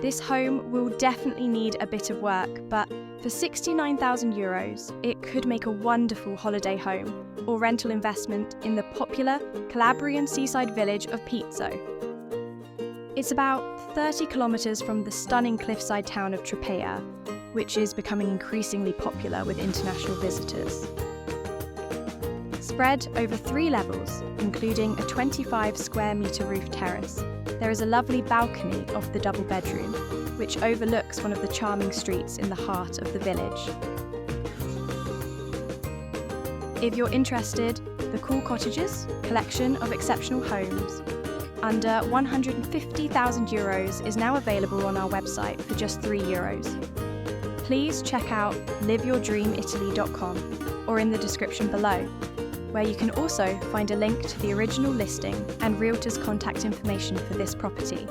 This home will definitely need a bit of work, but for €69,000, it could make a wonderful holiday home or rental investment in the popular Calabrian seaside village of Pizzo. It's about 30 kilometres from the stunning cliffside town of Tropea, which is becoming increasingly popular with international visitors. Spread over 3 levels, including a 25 square metre roof terrace, there is a lovely balcony off the double bedroom, which overlooks one of the charming streets in the heart of the village. If you're interested, the Cool Cottages collection of exceptional homes under €150,000 is now available on our website for just €3. Please check out liveyourdreamitaly.com or in the description below, where you can also find a link to the original listing and Realtors' contact information for this property.